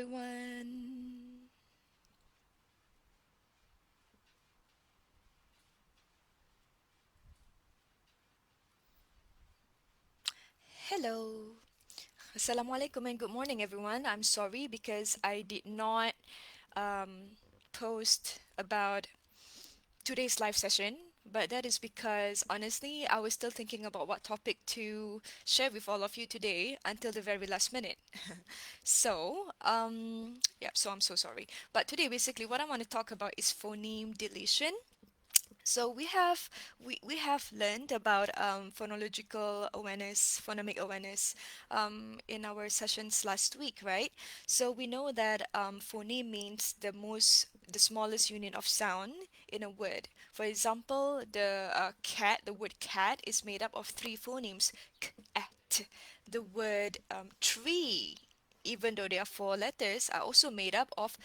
everyone. Hello. Assalamualaikum and good morning, everyone. I'm sorry because I did not post about today's live session, but that is because honestly, I was still thinking about what topic to share with all of you today until the very last minute. So I'm so sorry. But today, basically, what I want to talk about is phoneme deletion. So we have learned about phonological awareness, phonemic awareness in our sessions last week, right? So we know that phoneme means the smallest unit of sound in a word. For example, the word cat is made up of three phonemes: k, a, t. The word tree, even though there are four letters, are also made up of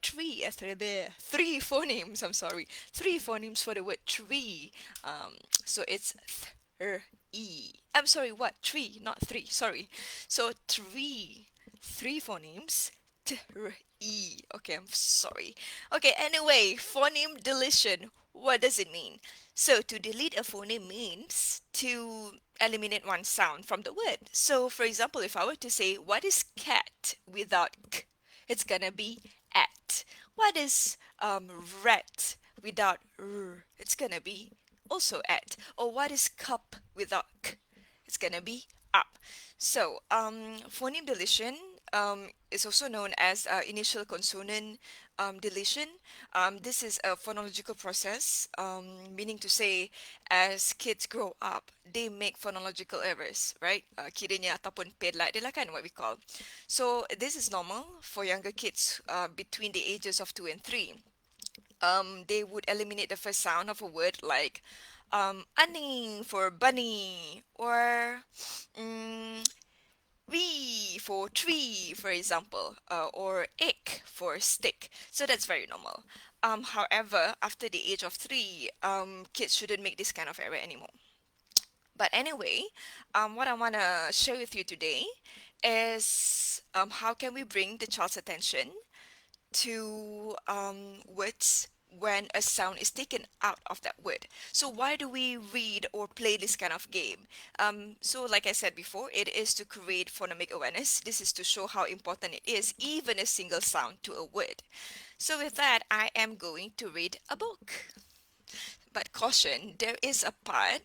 three phonemes. I'm sorry, three phonemes for the word tree. So it's e. I'm sorry, what? Tree, not three. Sorry. So three phonemes. E. Okay, I'm sorry. Okay, anyway, phoneme deletion. What does it mean? So to delete a phoneme means to eliminate one sound from the word. So for example, if I were to say, what is cat without k? It's gonna be at. What is rat without r? It's gonna be also at. Or what is cup without k? It's gonna be up. So phoneme deletion is also known as initial consonant deletion. This is a phonological process, meaning to say, as kids grow up, they make phonological errors, right? Kiranya ataupun pelat dia lah kan, what we call. So this is normal for younger kids between the ages of 2 and 3. They would eliminate the first sound of a word like unny for bunny or mm, we for tree, for example, or ick for stick. So that's very normal. However, after the age of 3, kids shouldn't make this kind of error anymore. But anyway, what I want to share with you today is how can we bring the child's attention to words when a sound is taken out of that word. So why do we read or play this kind of game? So like I said before, it is to create phonemic awareness. This is to show how important it is, even a single sound to a word. So with that, I am going to read a book. But caution, there is a part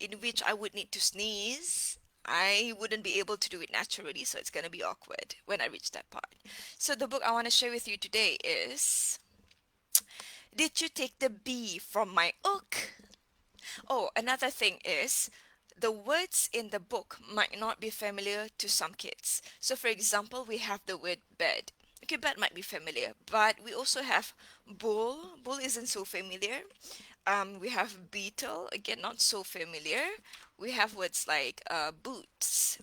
in which I would need to sneeze. I wouldn't be able to do it naturally, so it's going to be awkward when I reach that part. So the book I want to share with you today is Did You Take the Bee from My Ook? Oh, another thing is the words in the book might not be familiar to some kids. So for example, we have the word bed. Okay, bed might be familiar, but we also have bull. Bull isn't so familiar. We have beetle, again, not so familiar. We have words like boots,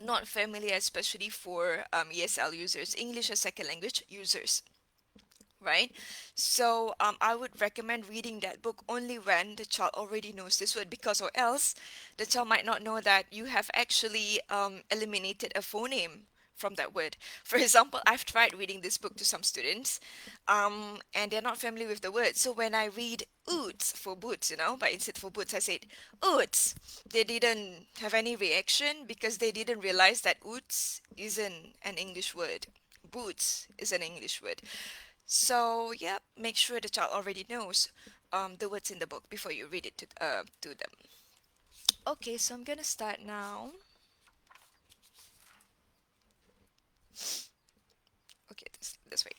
not familiar, especially for ESL users, English as second language users, right? So I would recommend reading that book only when the child already knows this word, because or else the child might not know that you have actually eliminated a phoneme from that word. For example, I've tried reading this book to some students, and they're not familiar with the word. So when I read oots for boots, but instead for boots I said oots, they didn't have any reaction because they didn't realize that oots isn't an English word. Boots is an English word. So, yeah, make sure the child already knows the words in the book before you read it to them. Okay, so I'm gonna start now. Okay, this way.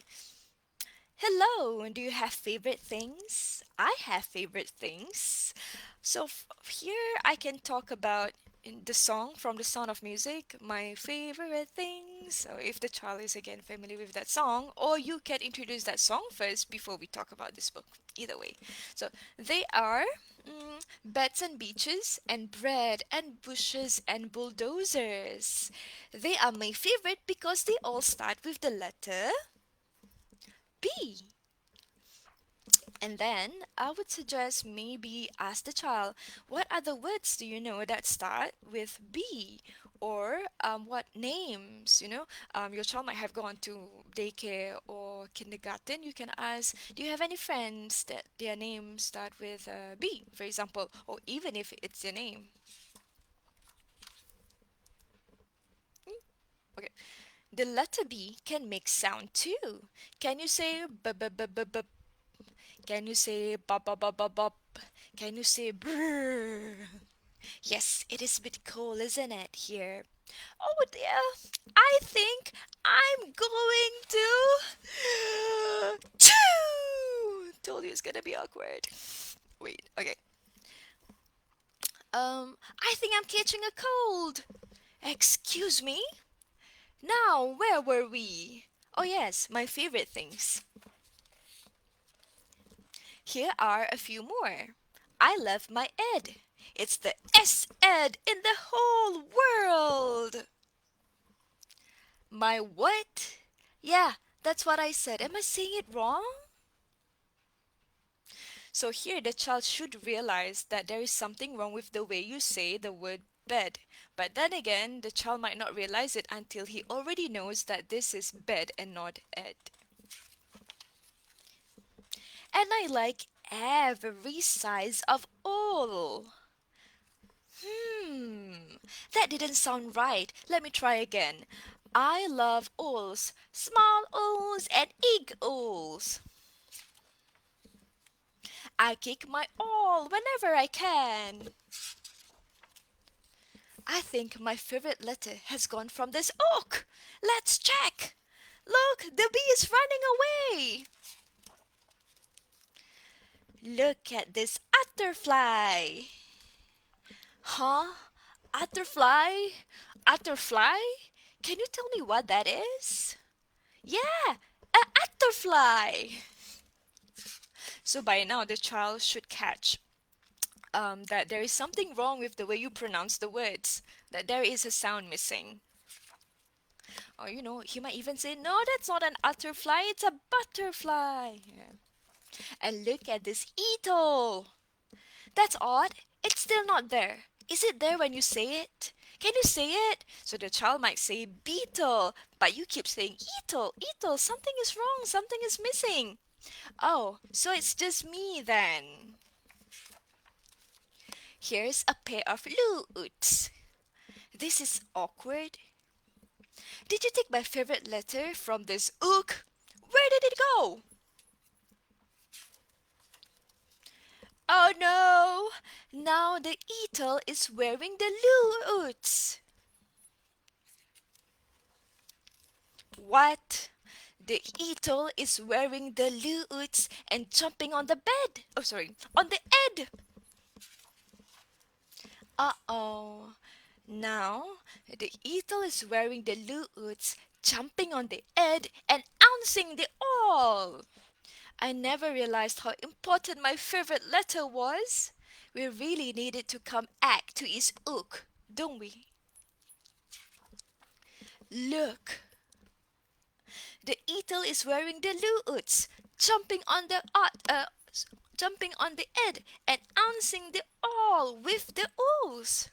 Hello, do you have favorite things? I have favorite things. So here I can talk about in the song from The Sound of Music, my favorite things. So if the child is again familiar with that song, or you can introduce that song first before we talk about this book. Either way. So they are beds and beaches and bread and bushes and bulldozers. They are my favorite because they all start with the letter B. And then I would suggest maybe ask the child, what other words do you know that start with B? Or what names, your child might have gone to daycare or kindergarten. You can ask, do you have any friends that their names start with B, for example, or even if it's your name. Okay. The letter B can make sound too. Can you say b b b b b? Can you say bop bop bop bop bop? Can you say brrr? Yes, it is a bit cold, isn't it, here? Oh dear, I think I'm going to choo. Told you it's gonna be awkward. Wait, okay. I think I'm catching a cold. Excuse me? Now, where were we? Oh yes, my favorite things. Here are a few more. I love my Ed. It's the S Ed in the whole world. My what? Yeah, that's what I said. Am I saying it wrong? So here the child should realize that there is something wrong with the way you say the word bed. But then again, the child might not realize it until he already knows that this is bed and not ed. And I like every size of all. That didn't sound right. Let me try again. I love owls, small owls and big owls. I kick my all whenever I can. I think my favorite letter has gone from this oak. Let's check. Look, the bee is running away. Look at this butterfly. Huh? Butterfly? Butterfly? Can you tell me what that is? Yeah, a butterfly. So by now the child should catch that there is something wrong with the way you pronounce the words, that there is a sound missing. Or he might even say, no, that's not an butterfly, it's a butterfly. Yeah. And look at this eagle. That's odd. It's still not there. Is it there when you say it? Can you say it? So the child might say beetle, but you keep saying eagle, eagle. Something is wrong. Something is missing. Oh, so it's just me then. Here's a pair of loots. This is awkward. Did you take my favorite letter from this ook? Where did it go? Oh no! Now the eagle is wearing the loots. What? The eagle is wearing the loots and jumping on the bed. Oh, sorry, on the bed. Uh-oh. Now the eagle is wearing the loots, jumping on the bed and ouncing the all. I never realized how important my favorite letter was. We really needed to come back to his ook, don't we? Look, the eagle is wearing the loots, jumping on the jumping on the head and ouncing the all with the ools.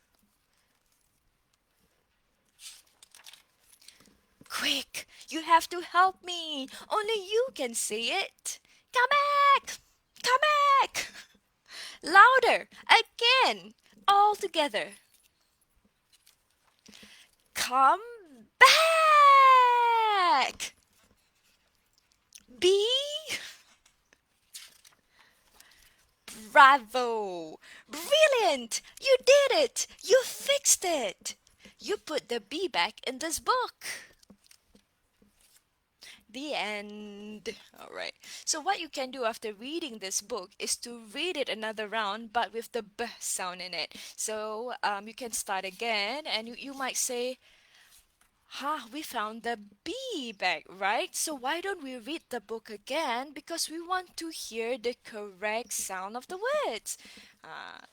Quick, you have to help me. Only you can say it. Come back! Come back! Louder! Again! All together. Come back! B. Bravo! Brilliant! You did it! You fixed it! You put the B back in this book. The end. All right. So what you can do after reading this book is to read it another round, but with the B sound in it. So you can start again, and you might say, we found the B back, right? So why don't we read the book again? Because we want to hear the correct sound of the words.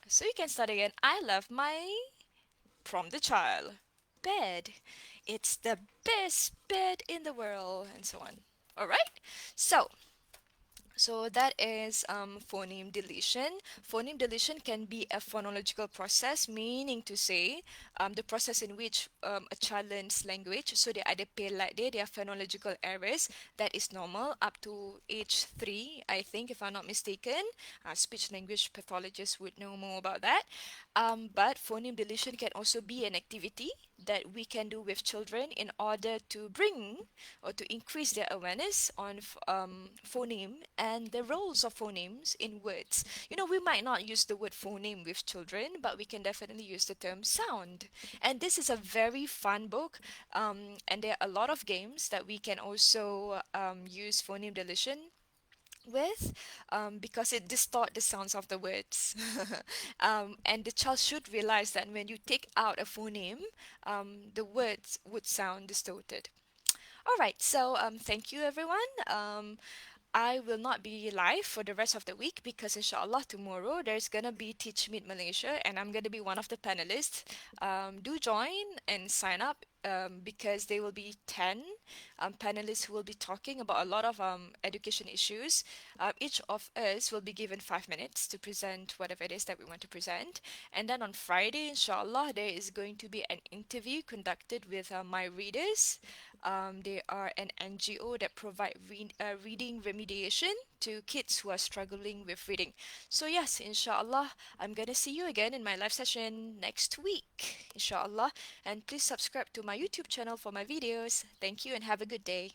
So you can start again. I love my, from the child, bed. It's the best bed in the world, and so on. All right? So So that is phoneme deletion. Phoneme deletion can be a phonological process, meaning to say the process in which a child learns language. So they either pay like they are phonological errors that is normal up to age 3, I think, if I'm not mistaken. Speech language pathologists would know more about that. But phoneme deletion can also be an activity that we can do with children in order to bring or to increase their awareness on phoneme and the roles of phonemes in words. You know, we might not use the word phoneme with children, but we can definitely use the term sound. And this is a very fun book, and there are a lot of games that we can also use phoneme deletion with because it distort the sounds of the words. And the child should realize that when you take out a phoneme, the words would sound distorted. All right, so thank you everyone. I will not be live for the rest of the week because inshallah tomorrow there's gonna be Teach Meet Malaysia and I'm gonna be one of the panelists. Do join and sign up because there will be 10 panelists who will be talking about a lot of education issues. Each of us will be given 5 minutes to present whatever it is that we want to present. And then on Friday, inshallah, there is going to be an interview conducted with my readers. They are an NGO that provide reading remediation to kids who are struggling with reading. So yes, inshallah, I'm gonna see you again in my live session next week, inshallah. And please subscribe to my YouTube channel for my videos. Thank you and have a good day.